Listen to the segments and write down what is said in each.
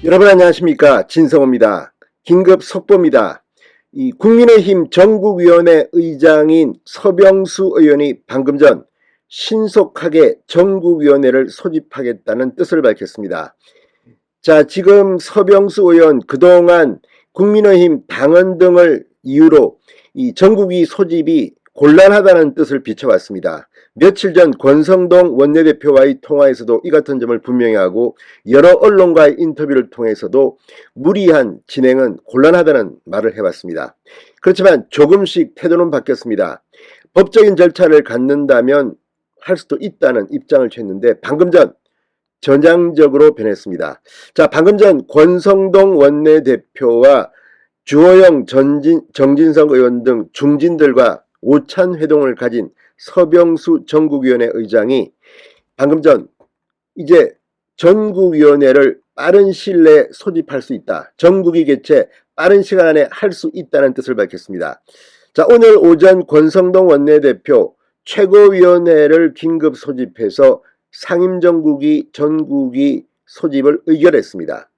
여러분 안녕하십니까, 진성호입니다. 긴급 속보입니다. 이 국민의힘 전국위원회 의장인 서병수 의원이 방금 전 신속하게 전국위원회를 소집하겠다는 뜻을 밝혔습니다. 자, 지금 서병수 의원 그동안 국민의힘 당원 등을 이유로 이 전국위 소집이 곤란하다는 뜻을 비춰왔습니다. 며칠 전 권성동 원내대표와의 통화에서도 이 같은 점을 분명히 하고, 여러 언론과의 인터뷰를 통해서도 무리한 진행은 곤란하다는 말을 해왔습니다. 그렇지만 조금씩 태도는 바뀌었습니다. 법적인 절차를 갖는다면 할 수도 있다는 입장을 취했는데, 방금 전 전향적으로 변했습니다. 자, 방금 전 권성동 원내대표와 주호영 정진석 의원 등 중진들과 오찬 회동을 가진 서병수 전국위원회 의장이 방금 전 이제 전국위원회를 빠른 시일 내에 소집할 수 있다, 전국위 개최 빠른 시간 안에 할 수 있다는 뜻을 밝혔습니다. 자, 오늘 오전 권성동 원내대표 최고위원회를 긴급 소집해서 상임정국위 전국위 소집을 의결했습니다.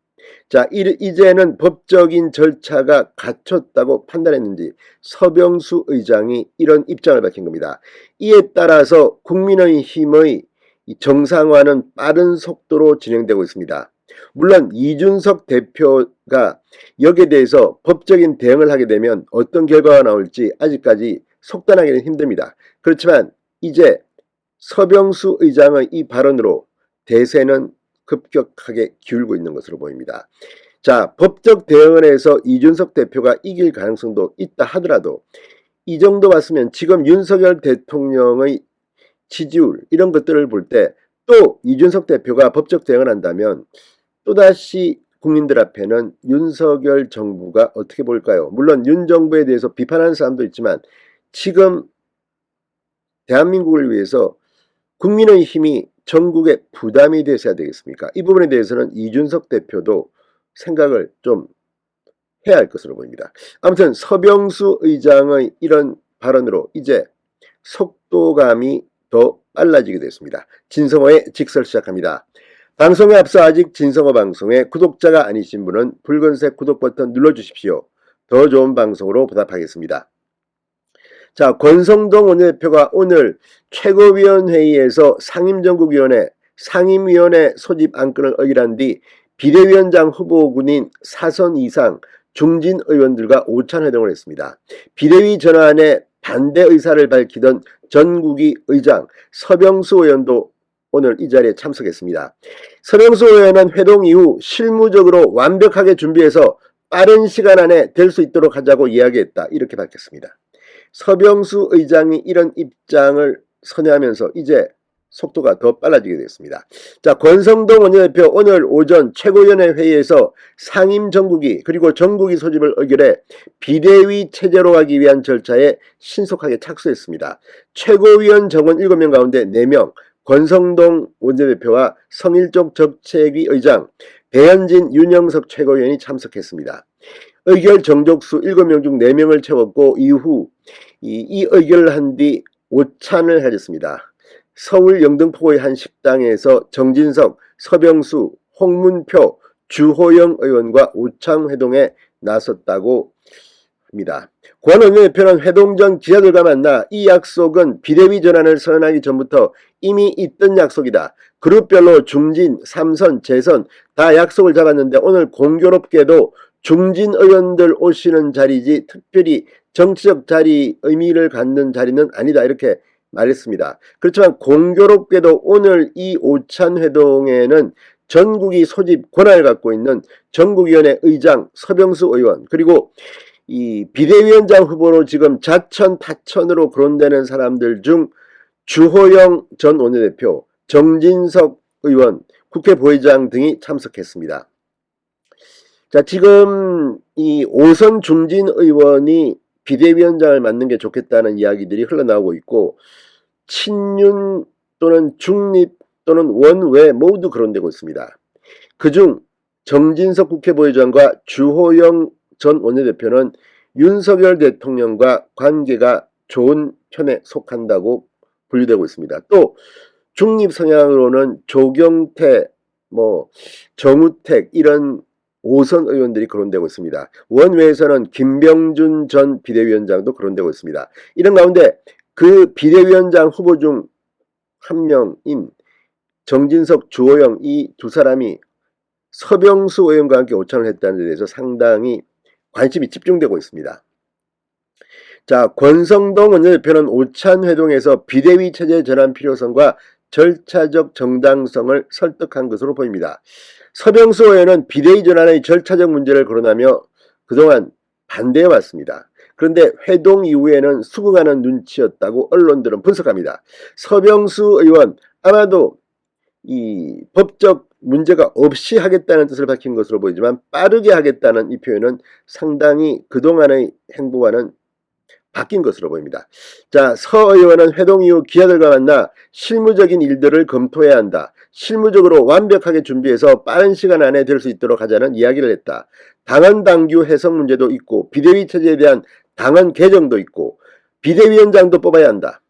자, 이제는 법적인 절차가 갖췄다고 판단했는지 서병수 의장이 이런 입장을 밝힌 겁니다. 이에 따라서 국민의힘의 정상화는 빠른 속도로 진행되고 있습니다. 물론 이준석 대표가 여기에 대해서 법적인 대응을 하게 되면 어떤 결과가 나올지 아직까지 속단하기는 힘듭니다. 그렇지만 이제 서병수 의장의 이 발언으로 대세는 급격하게 기울고 있는 것으로 보입니다. 자, 법적 대응을 해서 이준석 대표가 이길 가능성도 있다 하더라도 이 정도 왔으면 지금 윤석열 대통령의 지지율 이런 것들을 볼 때 또 이준석 대표가 법적 대응을 한다면 또다시 국민들 앞에는 윤석열 정부가 어떻게 볼까요? 물론 윤 정부에 대해서 비판하는 사람도 있지만 지금 대한민국을 위해서 국민의힘이 전국에 부담이 되셔야 되겠습니까? 이 부분에 대해서는 이준석 대표도 생각을 좀 해야 할 것으로 보입니다. 아무튼 서병수 의장의 이런 발언으로 이제 속도감이 더 빨라지게 됐습니다. 진성호의 직설 시작합니다. 방송에 앞서 아직 진성호 방송에 구독자가 아니신 분은 붉은색 구독 버튼 눌러주십시오. 더 좋은 방송으로 보답하겠습니다. 자, 권성동 원내대표가 오늘 최고위원회의에서 상임위원회 소집 안건을 의결한 뒤 비대위원장 후보군인 사선 이상 중진 의원들과 오찬회동을 했습니다. 비대위 전환에 반대 의사를 밝히던 전국위 의장 서병수 의원도 오늘 이 자리에 참석했습니다. 서병수 의원은 회동 이후 실무적으로 완벽하게 준비해서 빠른 시간 안에 될 수 있도록 하자고 이야기했다, 이렇게 밝혔습니다. 서병수 의장이 이런 입장을 선회하면서 이제 속도가 더 빨라지게 됐습니다. 자, 권성동 원내대표 오늘 오전 최고위원회 회의에서 상임 전국위 그리고 전국위 소집을 의결해 비대위 체제로 가기 위한 절차에 신속하게 착수했습니다. 최고위원 정원 7명 가운데 4명, 권성동 원내대표와 성일종 정책위 의장, 배현진, 윤영석 최고위원이 참석했습니다. 의결 정족수 7명 중 4명을 채웠고 이후 이 의결을 한 뒤 오찬을 가졌습니다. 서울 영등포의 한 식당에서 정진석, 서병수, 홍문표, 주호영 의원과 오찬회동에 나섰다고 합니다. 권 원내대표는 회동 전 기자들과 만나 이 약속은 비대위 전환을 선언하기 전부터 이미 있던 약속이다. 그룹별로 중진, 삼선, 재선 다 약속을 잡았는데 오늘 공교롭게도 중진 의원들 오시는 자리지 특별히 정치적 자리 의미를 갖는 자리는 아니다, 이렇게 말했습니다. 그렇지만 공교롭게도 오늘 이 오찬회동에는 전국위 소집 권한을 갖고 있는 전국위원회 의장 서병수 의원, 그리고 이 비대위원장 후보로 지금 자천 타천으로 거론되는 사람들 중 주호영 전 원내대표, 정진석 의원, 국회 부의장 등이 참석했습니다. 자, 지금 이 오선 중진 의원이 비대위원장을 맡는 게 좋겠다는 이야기들이 흘러나오고 있고, 친윤 또는 중립 또는 원외 모두 거론되고 있습니다. 그중 정진석 국회부의장과 주호영 전 원내대표는 윤석열 대통령과 관계가 좋은 편에 속한다고 분류되고 있습니다. 또 중립 성향으로는 조경태, 정우택 이런 5선 의원들이 거론되고 있습니다. 원외에서는 김병준 전 비대위원장도 거론되고 있습니다. 이런 가운데 그 비대위원장 후보 중 한 명인 정진석, 주호영 이 두 사람이 서병수 의원과 함께 오찬을 했다는 데 대해서 상당히 관심이 집중되고 있습니다. 자, 권성동 원내대표는 오찬회동에서 비대위 체제 전환 필요성과 절차적 정당성을 설득한 것으로 보입니다. 서병수 의원은 비대위 전환의 절차적 문제를 거론하며 그동안 반대해왔습니다. 그런데 회동 이후에는 수긍하는 눈치였다고 언론들은 분석합니다. 서병수 의원 아마도 이 법적 문제가 없이 하겠다는 뜻을 밝힌 것으로 보이지만 빠르게 하겠다는 이 표현은 상당히 그동안의 행보와는 바뀐 것으로 보입니다. 자, 서 의원은 회동 이후 기자들과 만나 실무적인 일들을 검토해야 한다. 실무적으로 완벽하게 준비해서 빠른 시간 안에 될 수 있도록 하자는 이야기를 했다. 당헌 당규 해석 문제도 있고 비대위 체제에 대한 당헌 개정도 있고 비대위원장도 뽑아야 한다.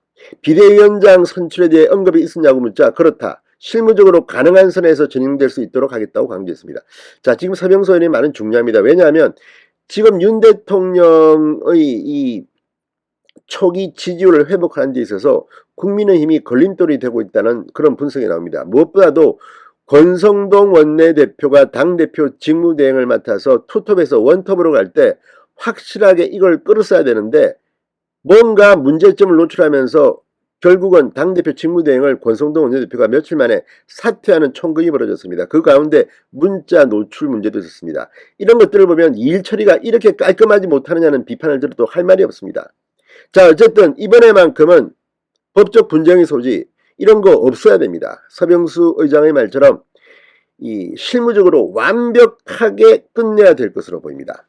비대위원장 선출에 대해 언급이 있었냐고 묻자 그렇다. 실무적으로 가능한 선에서 진행될 수 있도록 하겠다고 강조했습니다. 자, 지금 서병수 의원의 말은 중요합니다. 왜냐하면 지금 윤 대통령의 이 초기 지지율을 회복하는 데 있어서 국민의힘이 걸림돌이 되고 있다는 그런 분석이 나옵니다. 무엇보다도 권성동 원내대표가 당대표 직무대행을 맡아서 투톱에서 원톱으로 갈 때 확실하게 이걸 끌었어야 되는데 뭔가 문제점을 노출하면서 결국은 당대표 직무대행을 권성동 원내대표가 며칠 만에 사퇴하는 총극이 벌어졌습니다. 그 가운데 문자 노출 문제도 있었습니다. 이런 것들을 보면 일 처리가 이렇게 깔끔하지 못하느냐는 비판을 들어도 할 말이 없습니다. 자, 어쨌든 이번에만큼은 법적 분쟁의 소지 이런 거 없어야 됩니다. 서병수 의장의 말처럼 이 실무적으로 완벽하게 끝내야 될 것으로 보입니다.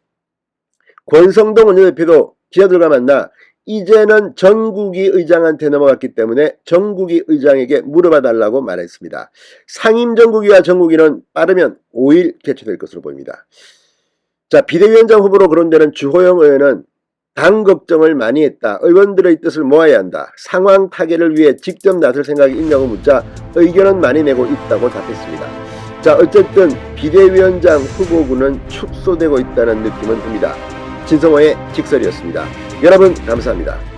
권성동 원내대표도 기자들과 만나 이제는 정국이 의장한테 넘어갔기 때문에 정국이 의장에게 물어봐 달라고 말했습니다. 상임 정국위와 정국위는 빠르면 5일 개최될 것으로 보입니다. 자, 비대위원장 후보로 거론되는 주호영 의원은 당 걱정을 많이 했다. 의원들의 뜻을 모아야 한다. 상황 타개를 위해 직접 나설 생각이 있냐고 묻자 의견은 많이 내고 있다고 답했습니다. 자, 어쨌든 비대위원장 후보군은 축소되고 있다는 느낌은 듭니다. 진성호의 직설이었습니다. 여러분 감사합니다.